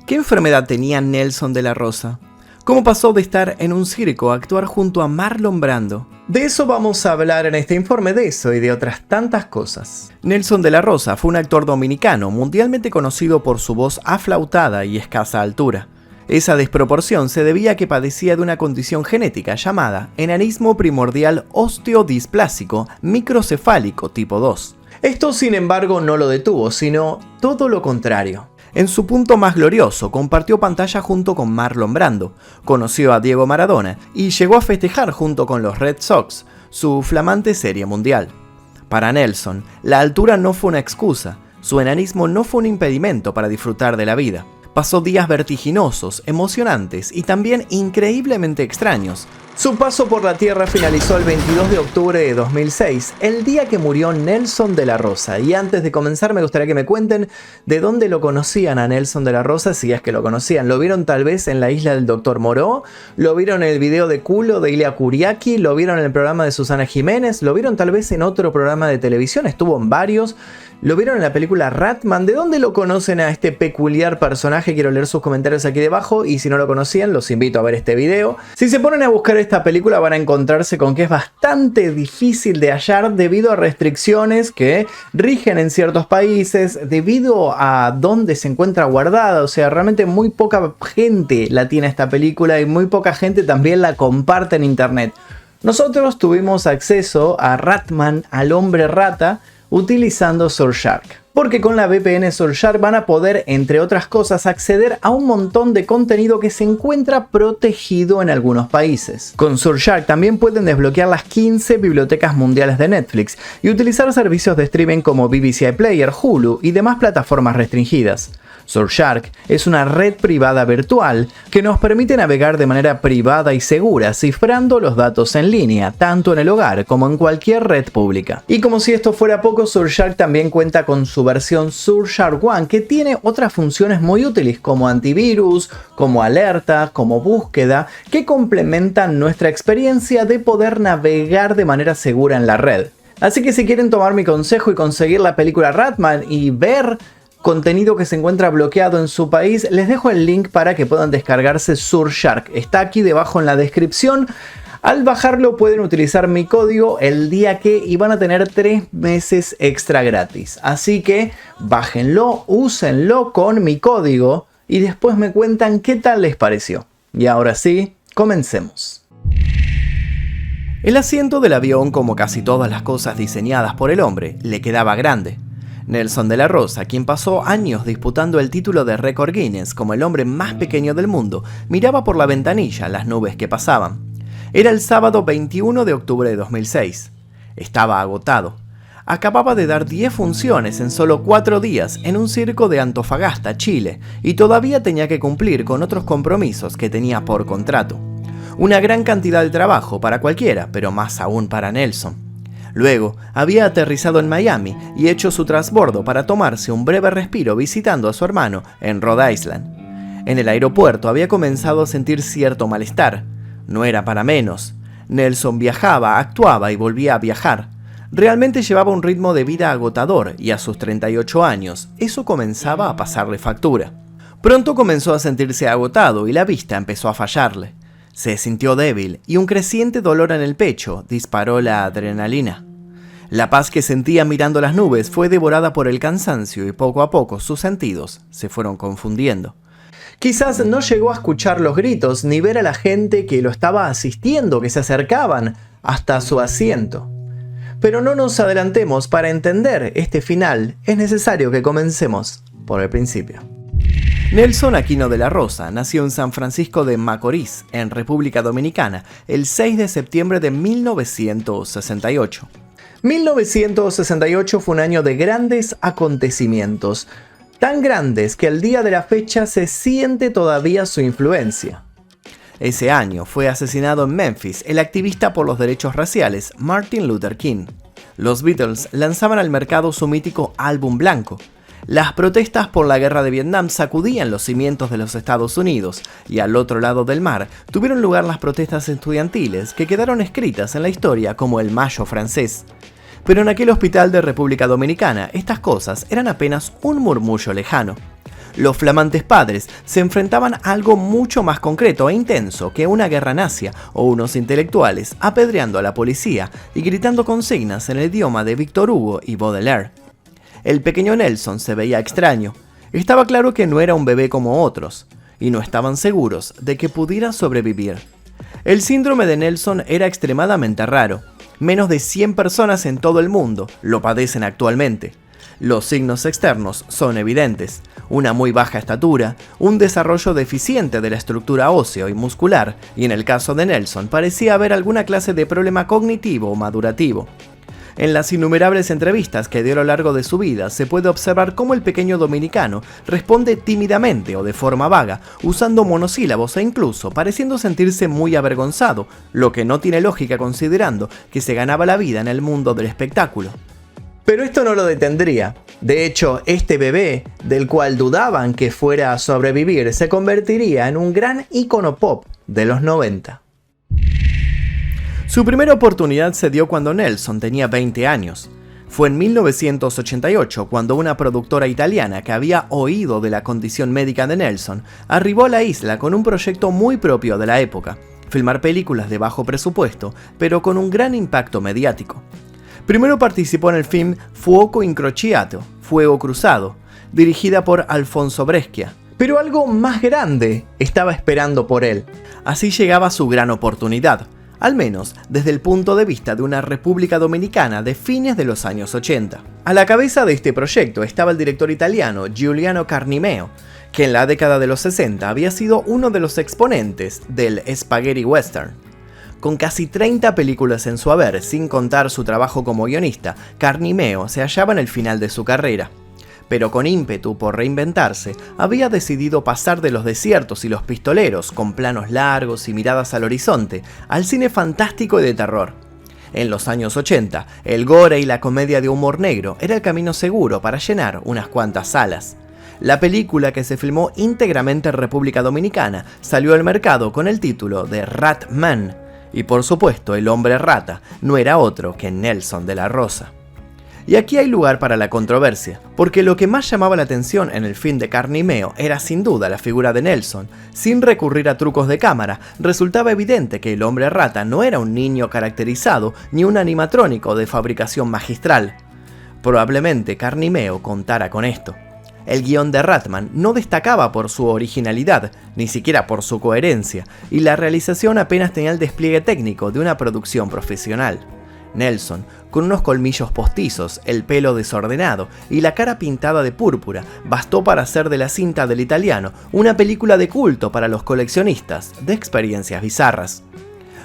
¿Qué enfermedad tenía Nelson de la Rosa? ¿Cómo pasó de estar en un circo a actuar junto a Marlon Brando? De eso vamos a hablar en este informe, de eso y de otras tantas cosas. Nelson de la Rosa fue un actor dominicano mundialmente conocido por su voz aflautada y escasa altura. Esa desproporción se debía a que padecía de una condición genética llamada enanismo primordial osteodisplásico microcefálico tipo 2. Esto, sin embargo, no lo detuvo, sino todo lo contrario. En su punto más glorioso, compartió pantalla junto con Marlon Brando, conoció a Diego Maradona y llegó a festejar junto con los Red Sox su flamante serie mundial. Para Nelson, la altura no fue una excusa, su enanismo no fue un impedimento para disfrutar de la vida. Pasó días vertiginosos, emocionantes y también increíblemente extraños. Su paso por la Tierra finalizó el 22 de octubre de 2006, el día que murió Nelson de la Rosa. Y antes de comenzar me gustaría que me cuenten de dónde lo conocían a Nelson de la Rosa, si es que lo conocían. ¿Lo vieron tal vez en La Isla del Dr. Moreau? ¿Lo vieron en el video de Culo de Ilia Kuriaki? ¿Lo vieron en el programa de Susana Jiménez? ¿Lo vieron tal vez en otro programa de televisión? Estuvo en varios. ¿Lo vieron en la película Ratman? ¿De dónde lo conocen a este peculiar personaje? Quiero leer sus comentarios aquí debajo y si no lo conocían los invito a ver este video. Si se ponen a buscar esta película van a encontrarse con que es bastante difícil de hallar debido a restricciones que rigen en ciertos países, debido a dónde se encuentra guardada. O sea, realmente muy poca gente la tiene esta película y muy poca gente también la comparte en internet. Nosotros tuvimos acceso a Ratman, al hombre rata, utilizando Surfshark. Porque con la VPN Surfshark van a poder, entre otras cosas, acceder a un montón de contenido que se encuentra protegido en algunos países. Con Surfshark también pueden desbloquear las 15 bibliotecas mundiales de Netflix y utilizar servicios de streaming como BBC iPlayer, Hulu y demás plataformas restringidas. Surfshark es una red privada virtual que nos permite navegar de manera privada y segura, cifrando los datos en línea, tanto en el hogar como en cualquier red pública. Y como si esto fuera poco, Surfshark también cuenta con su versión Surfshark One, que tiene otras funciones muy útiles como antivirus, como alerta, como búsqueda, que complementan nuestra experiencia de poder navegar de manera segura en la red. Así que si quieren tomar mi consejo y conseguir la película Ratman y ver contenido que se encuentra bloqueado en su país, les dejo el link para que puedan descargarse Surfshark. Está aquí debajo en la descripción. Al bajarlo pueden utilizar mi código el día que y van a tener 3 meses extra gratis. Así que bájenlo, úsenlo con mi código y después me cuentan qué tal les pareció. Y ahora sí, comencemos. El asiento del avión, como casi todas las cosas diseñadas por el hombre, le quedaba grande. Nelson de la Rosa, quien pasó años disputando el título de récord Guinness como el hombre más pequeño del mundo, miraba por la ventanilla las nubes que pasaban. Era el sábado 21 de octubre de 2006. Estaba agotado. Acababa de dar 10 funciones en solo 4 días en un circo de Antofagasta, Chile, y todavía tenía que cumplir con otros compromisos que tenía por contrato. Una gran cantidad de trabajo para cualquiera, pero más aún para Nelson. Luego, había aterrizado en Miami y hecho su transbordo para tomarse un breve respiro visitando a su hermano en Rhode Island. En el aeropuerto había comenzado a sentir cierto malestar. No era para menos. Nelson viajaba, actuaba y volvía a viajar. Realmente llevaba un ritmo de vida agotador y a sus 38 años, eso comenzaba a pasarle factura. Pronto comenzó a sentirse agotado y la vista empezó a fallarle. Se sintió débil y un creciente dolor en el pecho disparó la adrenalina. La paz que sentía mirando las nubes fue devorada por el cansancio y poco a poco sus sentidos se fueron confundiendo. Quizás no llegó a escuchar los gritos ni ver a la gente que lo estaba asistiendo, que se acercaban hasta su asiento. Pero no nos adelantemos, para entender este final es necesario que comencemos por el principio. Nelson Aquino de la Rosa nació en San Francisco de Macorís, en República Dominicana, el 6 de septiembre de 1968. 1968 fue un año de grandes acontecimientos, tan grandes que al día de la fecha se siente todavía su influencia. Ese año fue asesinado en Memphis el activista por los derechos raciales Martin Luther King. Los Beatles lanzaban al mercado su mítico álbum blanco. Las protestas por la guerra de Vietnam sacudían los cimientos de los Estados Unidos y al otro lado del mar tuvieron lugar las protestas estudiantiles que quedaron escritas en la historia como el Mayo francés. Pero en aquel hospital de República Dominicana estas cosas eran apenas un murmullo lejano. Los flamantes padres se enfrentaban a algo mucho más concreto e intenso que una guerra nazi o unos intelectuales apedreando a la policía y gritando consignas en el idioma de Victor Hugo y Baudelaire. El pequeño Nelson se veía extraño. Estaba claro que no era un bebé como otros, y no estaban seguros de que pudiera sobrevivir. El síndrome de Nelson era extremadamente raro. Menos de 100 personas en todo el mundo lo padecen actualmente. Los signos externos son evidentes: una muy baja estatura, un desarrollo deficiente de la estructura óseo y muscular, y en el caso de Nelson parecía haber alguna clase de problema cognitivo o madurativo. En las innumerables entrevistas que dio a lo largo de su vida se puede observar cómo el pequeño dominicano responde tímidamente o de forma vaga, usando monosílabos e incluso pareciendo sentirse muy avergonzado, lo que no tiene lógica considerando que se ganaba la vida en el mundo del espectáculo. Pero esto no lo detendría. De hecho, este bebé, del cual dudaban que fuera a sobrevivir, se convertiría en un gran ícono pop de los 90. Su primera oportunidad se dio cuando Nelson tenía 20 años. Fue en 1988 cuando una productora italiana que había oído de la condición médica de Nelson arribó a la isla con un proyecto muy propio de la época: filmar películas de bajo presupuesto, pero con un gran impacto mediático. Primero participó en el film Fuoco Incrociato, Fuego Cruzado, dirigida por Alfonso Brescia. Pero algo más grande estaba esperando por él. Así llegaba su gran oportunidad, al menos desde el punto de vista de una República Dominicana de fines de los años 80. A la cabeza de este proyecto estaba el director italiano Giuliano Carnimeo, que en la década de los 60 había sido uno de los exponentes del spaghetti western. Con casi 30 películas en su haber, sin contar su trabajo como guionista, Carnimeo se hallaba en el final de su carrera. Pero con ímpetu por reinventarse, había decidido pasar de los desiertos y los pistoleros, con planos largos y miradas al horizonte, al cine fantástico y de terror. En los años 80, el gore y la comedia de humor negro era el camino seguro para llenar unas cuantas salas. La película, que se filmó íntegramente en República Dominicana, salió al mercado con el título de Rat Man, y por supuesto el hombre rata no era otro que Nelson de la Rosa. Y aquí hay lugar para la controversia, porque lo que más llamaba la atención en el film de Carnimeo era sin duda la figura de Nelson. Sin recurrir a trucos de cámara, resultaba evidente que el hombre rata no era un niño caracterizado ni un animatrónico de fabricación magistral. Probablemente Carnimeo contara con esto. El guión de Ratman no destacaba por su originalidad, ni siquiera por su coherencia, y la realización apenas tenía el despliegue técnico de una producción profesional. Nelson, con unos colmillos postizos, el pelo desordenado y la cara pintada de púrpura, bastó para hacer de La cinta del italiano una película de culto para los coleccionistas de experiencias bizarras.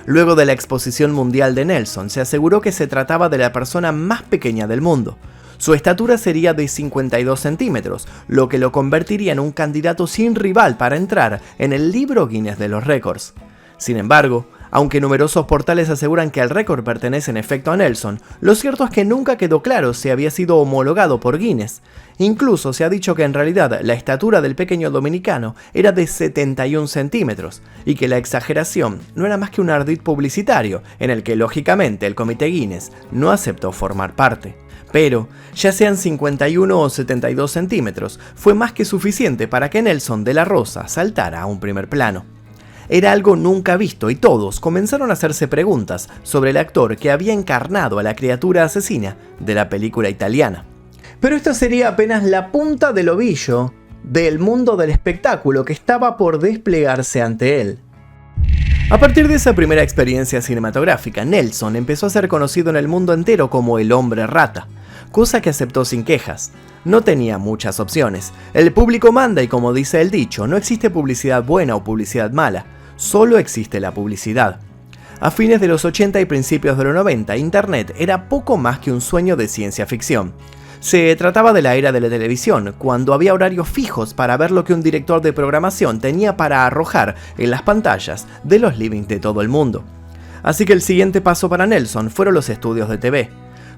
Luego de la exposición mundial de Nelson, se aseguró que se trataba de la persona más pequeña del mundo. Su estatura sería de 52 centímetros, lo que lo convertiría en un candidato sin rival para entrar en el libro Guinness de los récords. Sin embargo, aunque numerosos portales aseguran que el récord pertenece en efecto a Nelson, lo cierto es que nunca quedó claro si había sido homologado por Guinness. Incluso se ha dicho que en realidad la estatura del pequeño dominicano era de 71 centímetros, y que la exageración no era más que un ardid publicitario, en el que lógicamente el comité Guinness no aceptó formar parte. Pero, ya sean 51 o 72 centímetros, fue más que suficiente para que Nelson de la Rosa saltara a un primer plano. Era algo nunca visto y todos comenzaron a hacerse preguntas sobre el actor que había encarnado a la criatura asesina de la película italiana. Pero esto sería apenas la punta del ovillo del mundo del espectáculo que estaba por desplegarse ante él. A partir de esa primera experiencia cinematográfica, Nelson empezó a ser conocido en el mundo entero como el hombre rata, cosa que aceptó sin quejas. No tenía muchas opciones. El público manda y, como dice el dicho, no existe publicidad buena o publicidad mala, solo existe la publicidad. A fines de los 80 y principios de los 90, Internet era poco más que un sueño de ciencia ficción. Se trataba de la era de la televisión, cuando había horarios fijos para ver lo que un director de programación tenía para arrojar en las pantallas de los livings de todo el mundo. Así que el siguiente paso para Nelson fueron los estudios de TV.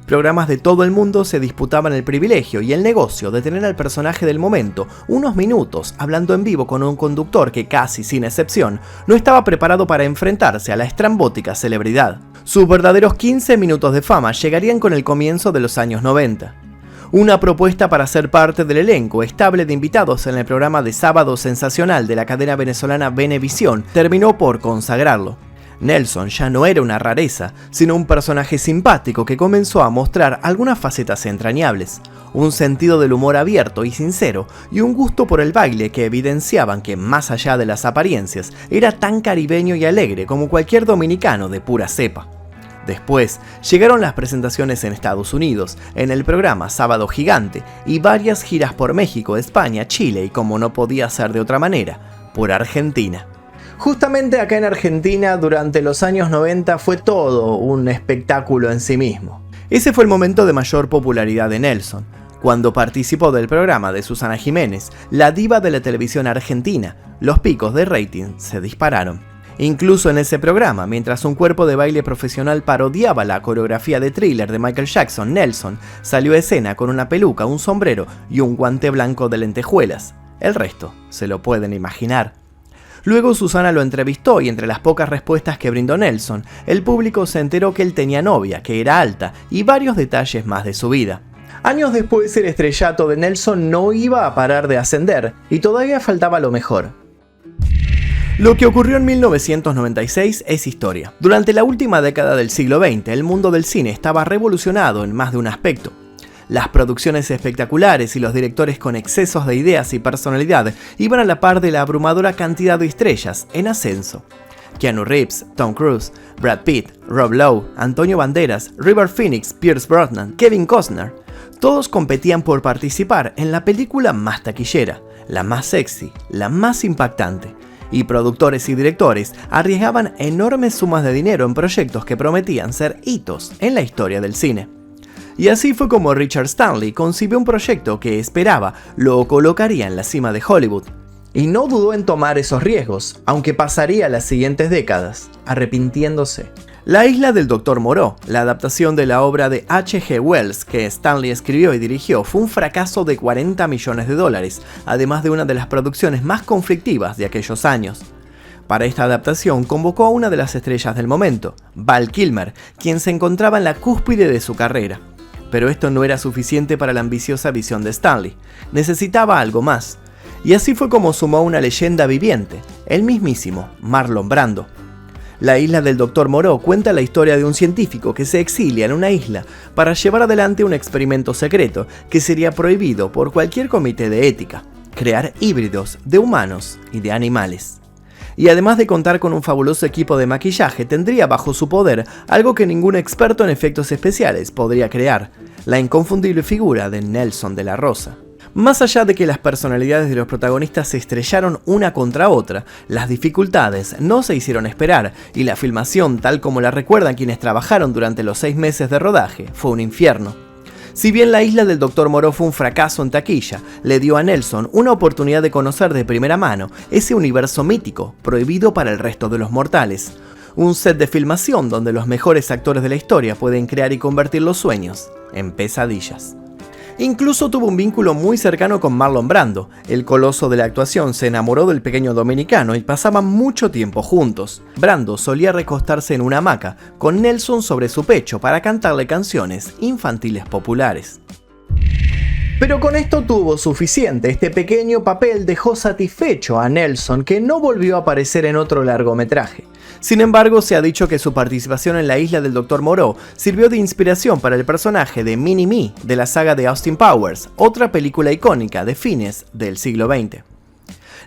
Programas de todo el mundo se disputaban el privilegio y el negocio de tener al personaje del momento unos minutos hablando en vivo con un conductor que, casi sin excepción, no estaba preparado para enfrentarse a la estrambótica celebridad. Sus verdaderos 15 minutos de fama llegarían con el comienzo de los años 90. Una propuesta para ser parte del elenco estable de invitados en el programa de Sábado Sensacional de la cadena venezolana Venevisión terminó por consagrarlo. Nelson ya no era una rareza, sino un personaje simpático que comenzó a mostrar algunas facetas entrañables, un sentido del humor abierto y sincero y un gusto por el baile que evidenciaban que, más allá de las apariencias, era tan caribeño y alegre como cualquier dominicano de pura cepa. Después llegaron las presentaciones en Estados Unidos, en el programa Sábado Gigante, y varias giras por México, España, Chile y, como no podía ser de otra manera, por Argentina. Justamente acá en Argentina, durante los años 90, fue todo un espectáculo en sí mismo. Ese fue el momento de mayor popularidad de Nelson, cuando participó del programa de Susana Jiménez, la diva de la televisión argentina. Los picos de rating se dispararon. Incluso en ese programa, mientras un cuerpo de baile profesional parodiaba la coreografía de Thriller de Michael Jackson, Nelson salió a escena con una peluca, un sombrero y un guante blanco de lentejuelas. El resto se lo pueden imaginar. Luego Susana lo entrevistó y entre las pocas respuestas que brindó Nelson, el público se enteró que él tenía novia, que era alta y varios detalles más de su vida. Años después el estrellato de Nelson no iba a parar de ascender y todavía faltaba lo mejor. Lo que ocurrió en 1996 es historia. Durante la última década del siglo XX, el mundo del cine estaba revolucionado en más de un aspecto. Las producciones espectaculares y los directores con excesos de ideas y personalidad iban a la par de la abrumadora cantidad de estrellas en ascenso. Keanu Reeves, Tom Cruise, Brad Pitt, Rob Lowe, Antonio Banderas, River Phoenix, Pierce Brosnan, Kevin Costner, todos competían por participar en la película más taquillera, la más sexy, la más impactante. Y productores y directores arriesgaban enormes sumas de dinero en proyectos que prometían ser hitos en la historia del cine. Y así fue como Richard Stanley concibió un proyecto que esperaba lo colocaría en la cima de Hollywood. Y no dudó en tomar esos riesgos, aunque pasaría las siguientes décadas arrepintiéndose. La isla del Dr. Moreau, la adaptación de la obra de H.G. Wells que Stanley escribió y dirigió, fue un fracaso de $40 millones, además de una de las producciones más conflictivas de aquellos años. Para esta adaptación convocó a una de las estrellas del momento, Val Kilmer, quien se encontraba en la cúspide de su carrera. Pero esto no era suficiente para la ambiciosa visión de Stanley. Necesitaba algo más. Y así fue como sumó una leyenda viviente, el mismísimo Marlon Brando. La isla del Dr. Moreau cuenta la historia de un científico que se exilia en una isla para llevar adelante un experimento secreto que sería prohibido por cualquier comité de ética: crear híbridos de humanos y de animales. Y además de contar con un fabuloso equipo de maquillaje, tendría bajo su poder algo que ningún experto en efectos especiales podría crear: la inconfundible figura de Nelson de la Rosa. Más allá de que las personalidades de los protagonistas se estrellaron una contra otra, las dificultades no se hicieron esperar y la filmación, tal como la recuerdan quienes trabajaron durante los 6 meses de rodaje, fue un infierno. Si bien la isla del Dr. Moreau fue un fracaso en taquilla, le dio a Nelson una oportunidad de conocer de primera mano ese universo mítico, prohibido para el resto de los mortales. Un set de filmación donde los mejores actores de la historia pueden crear y convertir los sueños en pesadillas. Incluso tuvo un vínculo muy cercano con Marlon Brando. El coloso de la actuación se enamoró del pequeño dominicano y pasaban mucho tiempo juntos. Brando solía recostarse en una hamaca con Nelson sobre su pecho para cantarle canciones infantiles populares. Pero con esto tuvo suficiente. Este pequeño papel dejó satisfecho a Nelson, que no volvió a aparecer en otro largometraje. Sin embargo, se ha dicho que su participación en la isla del Dr. Moreau sirvió de inspiración para el personaje de Mini-Me de la saga de Austin Powers, otra película icónica de fines del siglo XX.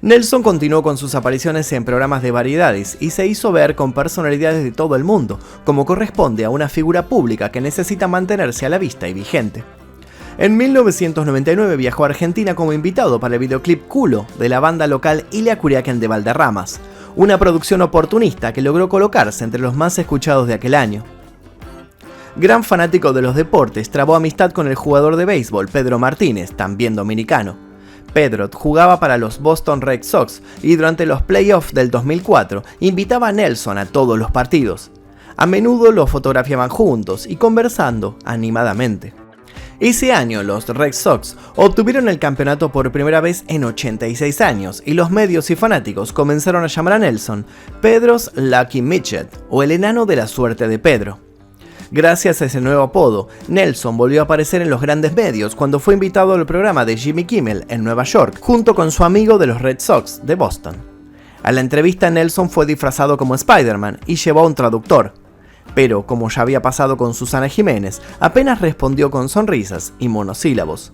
Nelson continuó con sus apariciones en programas de variedades y se hizo ver con personalidades de todo el mundo, como corresponde a una figura pública que necesita mantenerse a la vista y vigente. En 1999 viajó a Argentina como invitado para el videoclip Culo de la banda local Ilia Curiaquen de Valderramas, una producción oportunista que logró colocarse entre los más escuchados de aquel año. Gran fanático de los deportes, trabó amistad con el jugador de béisbol Pedro Martínez, también dominicano. Pedro jugaba para los Boston Red Sox y durante los playoffs del 2004 invitaba a Nelson a todos los partidos. A menudo los fotografiaban juntos y conversando animadamente. Ese año los Red Sox obtuvieron el campeonato por primera vez en 86 años y los medios y fanáticos comenzaron a llamar a Nelson Pedro's Lucky Midget o el enano de la suerte de Pedro. Gracias a ese nuevo apodo, Nelson volvió a aparecer en los grandes medios cuando fue invitado al programa de Jimmy Kimmel en Nueva York, junto con su amigo de los Red Sox de Boston. A la entrevista, Nelson fue disfrazado como Spider-Man y llevó a un traductor. Pero, como ya había pasado con Susana Jiménez, apenas respondió con sonrisas y monosílabos.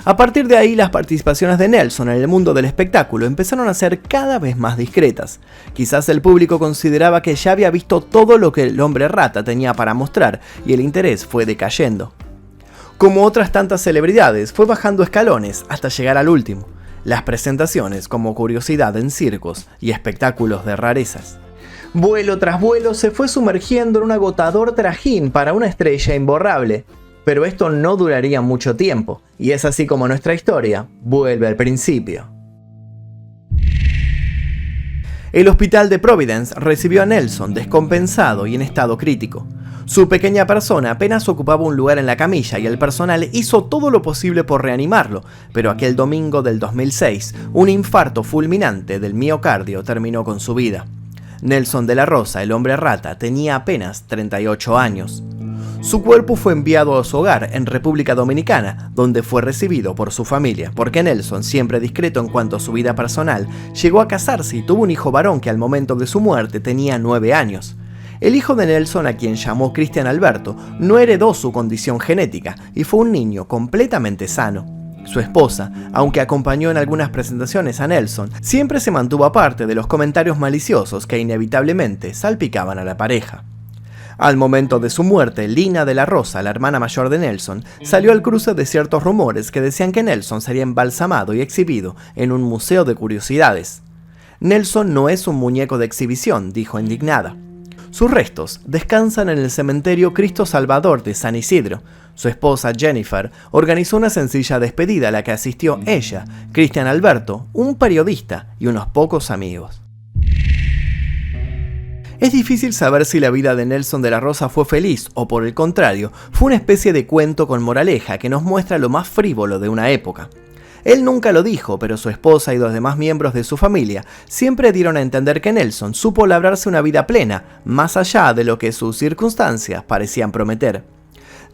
A partir de ahí, las participaciones de Nelson en el mundo del espectáculo empezaron a ser cada vez más discretas. Quizás el público consideraba que ya había visto todo lo que el hombre rata tenía para mostrar y el interés fue decayendo. Como otras tantas celebridades, fue bajando escalones hasta llegar al último, las presentaciones como curiosidad en circos y espectáculos de rarezas. Vuelo tras vuelo se fue sumergiendo en un agotador trajín para una estrella imborrable. Pero esto no duraría mucho tiempo, y es así como nuestra historia vuelve al principio. El hospital de Providence recibió a Nelson descompensado y en estado crítico. Su pequeña persona apenas ocupaba un lugar en la camilla y el personal hizo todo lo posible por reanimarlo, pero aquel domingo del 2006, un infarto fulminante del miocardio terminó con su vida. Nelson de la Rosa, el hombre rata, tenía apenas 38 años. Su cuerpo fue enviado a su hogar en República Dominicana, donde fue recibido por su familia, porque Nelson, siempre discreto en cuanto a su vida personal, llegó a casarse y tuvo un hijo varón que al momento de su muerte tenía 9 años. El hijo de Nelson, a quien llamó Cristian Alberto, no heredó su condición genética y fue un niño completamente sano. Su esposa, aunque acompañó en algunas presentaciones a Nelson, siempre se mantuvo aparte de los comentarios maliciosos que inevitablemente salpicaban a la pareja. Al momento de su muerte, Lina de la Rosa, la hermana mayor de Nelson, salió al cruce de ciertos rumores que decían que Nelson sería embalsamado y exhibido en un museo de curiosidades. Nelson no es un muñeco de exhibición, dijo indignada. Sus restos descansan en el cementerio Cristo Salvador de San Isidro. Su esposa Jennifer organizó una sencilla despedida a la que asistió ella, Cristian Alberto, un periodista y unos pocos amigos. Es difícil saber si la vida de Nelson de la Rosa fue feliz o, por el contrario, fue una especie de cuento con moraleja que nos muestra lo más frívolo de una época. Él nunca lo dijo, pero su esposa y los demás miembros de su familia siempre dieron a entender que Nelson supo labrarse una vida plena, más allá de lo que sus circunstancias parecían prometer.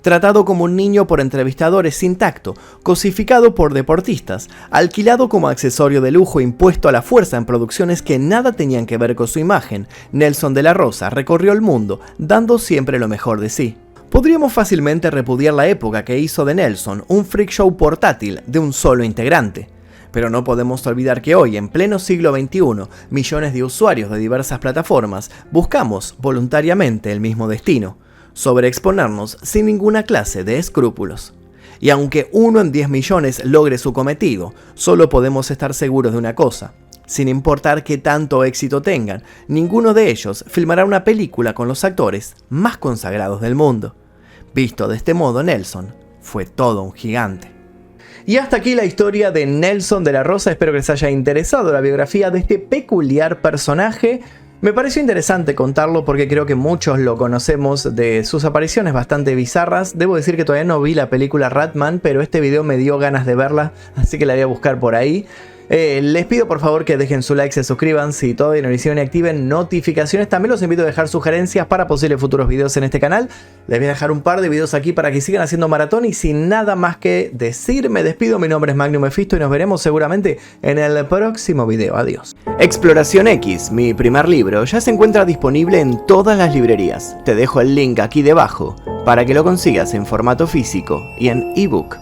Tratado como un niño por entrevistadores sin tacto, cosificado por deportistas, alquilado como accesorio de lujo impuesto a la fuerza en producciones que nada tenían que ver con su imagen, Nelson de la Rosa recorrió el mundo dando siempre lo mejor de sí. Podríamos fácilmente repudiar la época que hizo de Nelson un freak show portátil de un solo integrante. Pero no podemos olvidar que hoy, en pleno siglo XXI, millones de usuarios de diversas plataformas buscamos voluntariamente el mismo destino: sobreexponernos sin ninguna clase de escrúpulos. Y aunque 1 en 10 millones logre su cometido, solo podemos estar seguros de una cosa: sin importar qué tanto éxito tengan, ninguno de ellos filmará una película con los actores más consagrados del mundo. Visto de este modo, Nelson fue todo un gigante. Y hasta aquí la historia de Nelson de la Rosa. Espero que les haya interesado la biografía de este peculiar personaje. Me pareció interesante contarlo porque creo que muchos lo conocemos de sus apariciones bastante bizarras. Debo decir que todavía no vi la película Ratman, pero este video me dio ganas de verla, así que la voy a buscar por ahí. Les pido por favor que dejen su like, se suscriban si todavía no lo hicieron y activen notificaciones. También los invito a dejar sugerencias para posibles futuros videos en este canal. Les voy a dejar un par de videos aquí para que sigan haciendo maratón y sin nada más que decir me despido. Mi nombre es Magnum Mephisto y nos veremos seguramente en el próximo video. Adiós. Exploración X, mi primer libro, ya se encuentra disponible en todas las librerías. Te dejo el link aquí debajo para que lo consigas en formato físico y en ebook.